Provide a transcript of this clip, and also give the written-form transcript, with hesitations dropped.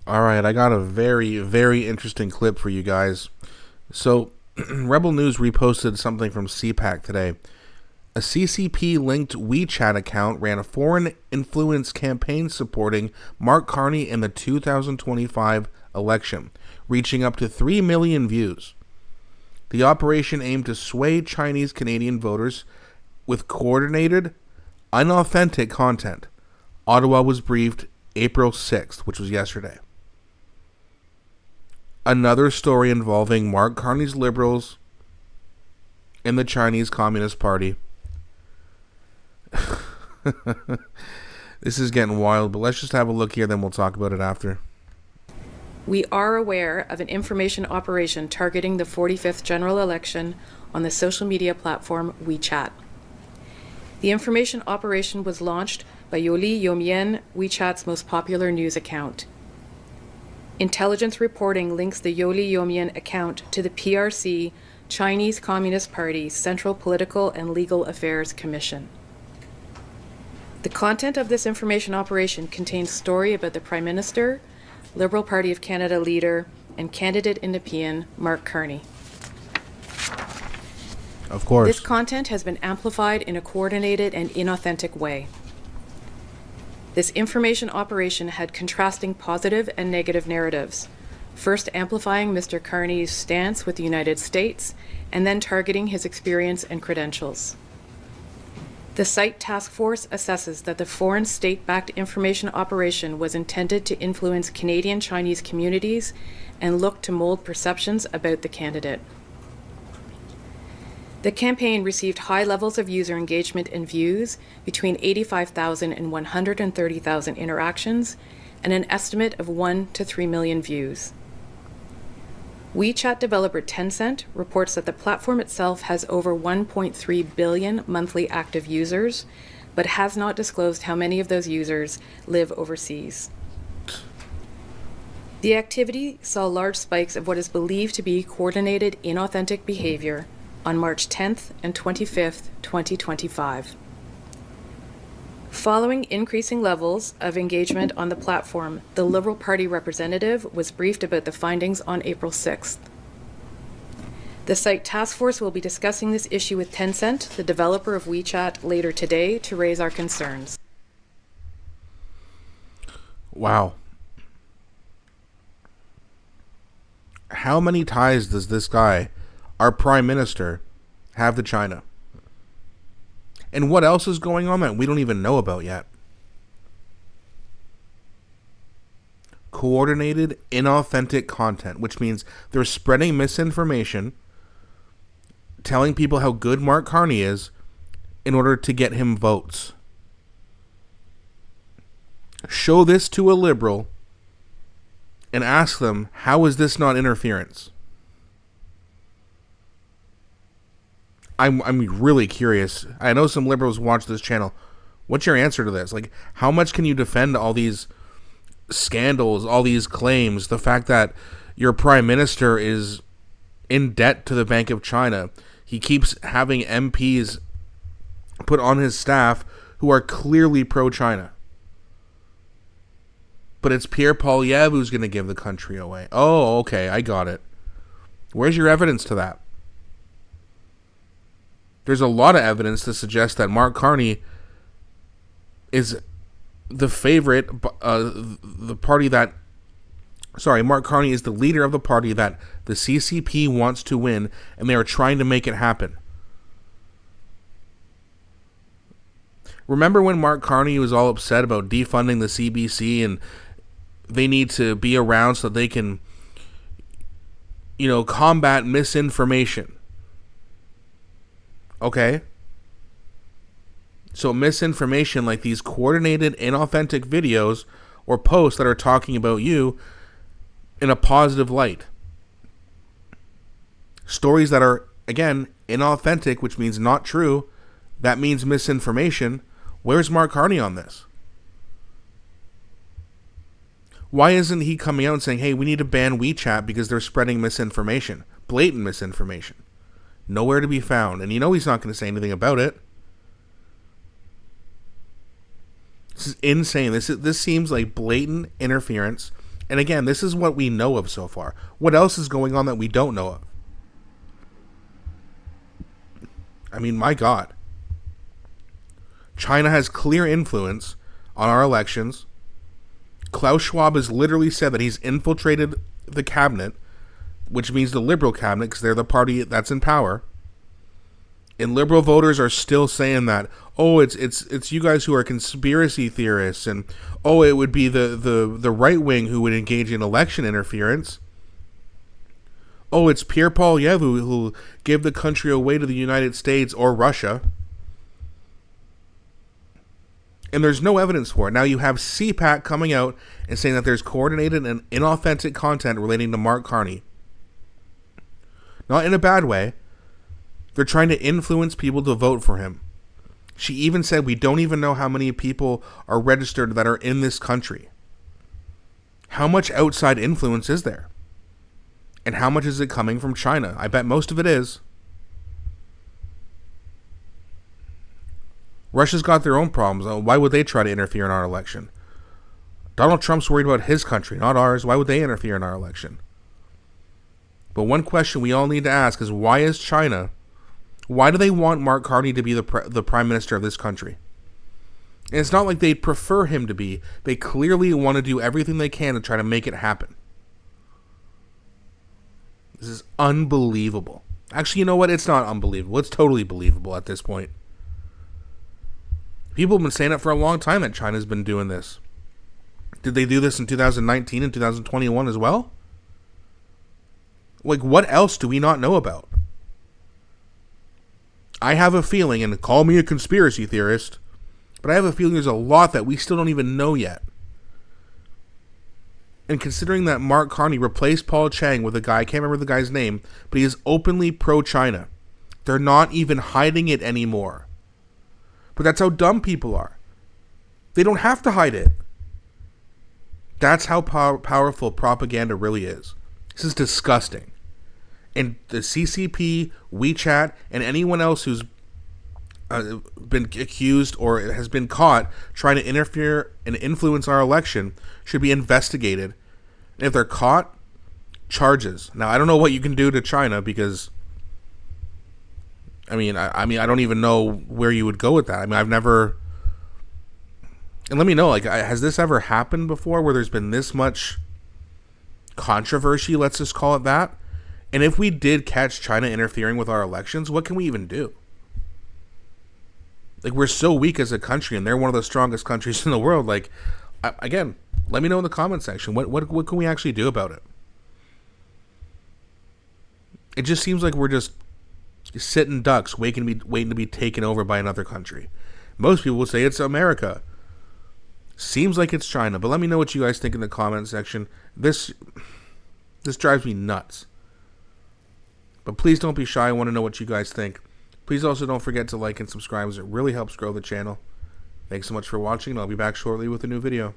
All right, I got a very, very interesting clip for you guys. So, Rebel News reposted something from CPAC today. A CCP-linked WeChat account ran a foreign influence campaign supporting Mark Carney in the 2025 election, reaching up to 3 million views. The operation aimed to sway Chinese Canadian voters with coordinated, unauthentic content. Ottawa was briefed April 6th, which was yesterday. Another story involving Mark Carney's Liberals and the Chinese Communist Party. This is getting wild, but let's just have a look here, then we'll talk about it after. We are aware of an information operation targeting the 45th general election on the social media platform WeChat. The information operation was launched by Yoli Yomien, WeChat's most popular news account. Intelligence reporting links the Yoli Yomien account to the PRC, Chinese Communist Party's Central Political and Legal Affairs Commission. The content of this information operation contains story about the Prime Minister, Liberal Party of Canada leader, and candidate in Nepean, Mark Carney. Of course. This content has been amplified in a coordinated and inauthentic way. This information operation had contrasting positive and negative narratives, first amplifying Mr. Carney's stance with the United States, and then targeting his experience and credentials. The site task force assesses that the foreign state-backed information operation was intended to influence Canadian Chinese communities and look to mold perceptions about the candidate. The campaign received high levels of user engagement and views, between 85,000 and 130,000 interactions, and an estimate of 1 to 3 million views. WeChat developer Tencent reports that the platform itself has over 1.3 billion monthly active users, but has not disclosed how many of those users live overseas. The activity saw large spikes of what is believed to be coordinated inauthentic behavior on March 10th and 25th, 2025. Following increasing levels of engagement on the platform, the Liberal Party representative was briefed about the findings on April 6th. The site task force will be discussing this issue with Tencent, the developer of WeChat, later today to raise our concerns. Wow. How many ties does this guy, our Prime Minister, have to China? And what else is going on that we don't even know about yet? Coordinated, inauthentic content, which means they're spreading misinformation, telling people how good Mark Carney is in order to get him votes. Show this to a liberal and ask them, how is this not interference? I'm really curious. I know some liberals watch this channel. What's your answer to this? Like, how much can you defend all these scandals, all these claims, the fact that your prime minister is in debt to the Bank of China? He keeps having MPs put on his staff who are clearly pro-China. But it's Pierre Poilievre who's going to give the country away. Oh, okay, I got it. Where's your evidence to that? There's a lot of evidence to suggest that Mark Carney is the favorite, the party that, Mark Carney is the leader of the party that the CCP wants to win, and they are trying to make it happen. Remember when Mark Carney was all upset about defunding the CBC and they need to be around so they can, combat misinformation? Okay. So misinformation, like these coordinated, inauthentic videos or posts that are talking about you in a positive light. Stories that are, again, inauthentic, which means not true. That means misinformation. Where's Mark Carney on this? Why isn't he coming out and saying, hey, we need to ban WeChat because they're spreading misinformation, blatant misinformation? Nowhere to be found. And he's not going to say anything about it. This is insane. This seems like blatant interference. And again, this is what we know of so far. What else is going on that we don't know of? I mean, my God. China has clear influence on our elections. Klaus Schwab has literally said that he's infiltrated the cabinet, which means the liberal cabinet, because they're the party that's in power. And liberal voters are still saying that, oh, it's you guys who are conspiracy theorists, and oh, it would be the right wing who would engage in election interference. Oh, it's Pierre Poilievre who gave the country away to the United States or Russia. And there's no evidence for it. Now you have CPAC coming out and saying that there's coordinated and inauthentic content relating to Mark Carney. Not in a bad way. They're trying to influence people to vote for him. She even said we don't even know how many people are registered that are in this country. How much outside influence is there? And how much is it coming from China? I bet most of it is. Russia's got their own problems. Why would they try to interfere in our election? Donald Trump's worried about his country, not ours. Why would they interfere in our election? But one question we all need to ask is, why is China... Why do they want Mark Carney to be the prime minister of this country? And it's not like they prefer him to be. They clearly want to do everything they can to try to make it happen. This is unbelievable. Actually, you know what? It's not unbelievable. It's totally believable at this point. People have been saying it for a long time that China's been doing this. Did they do this in 2019 and 2021 as well? Like, what else do we not know about? I have a feeling, and call me a conspiracy theorist, but I have a feeling there's a lot that we still don't even know yet. And considering that Mark Carney replaced Paul Chang with a guy, I can't remember the guy's name, but he is openly pro-China. They're not even hiding it anymore. But that's how dumb people are. They don't have to hide it. That's how powerful propaganda really is. This is disgusting. And the CCP, WeChat, and anyone else who's been accused or has been caught trying to interfere and influence our election should be investigated. And if they're caught, charges. Now, I don't know what you can do to China because, I mean, I don't even know where you would go with that. I mean, I've never... And let me know, like, has this ever happened before where there's been this much controversy, let's just call it that? And if we did catch China interfering with our elections, what can we even do? Like, we're so weak as a country, and they're one of the strongest countries in the world. Like, again, let me know in the comment section. What can we actually do about it? It just seems like we're just sitting ducks, waiting to be taken over by another country. Most people would say it's America. Seems like it's China, but let me know what you guys think in the comment section. This drives me nuts. But please don't be shy. I want to know what you guys think. Please also don't forget to like and subscribe, as it really helps grow the channel. Thanks so much for watching, and I'll be back shortly with a new video.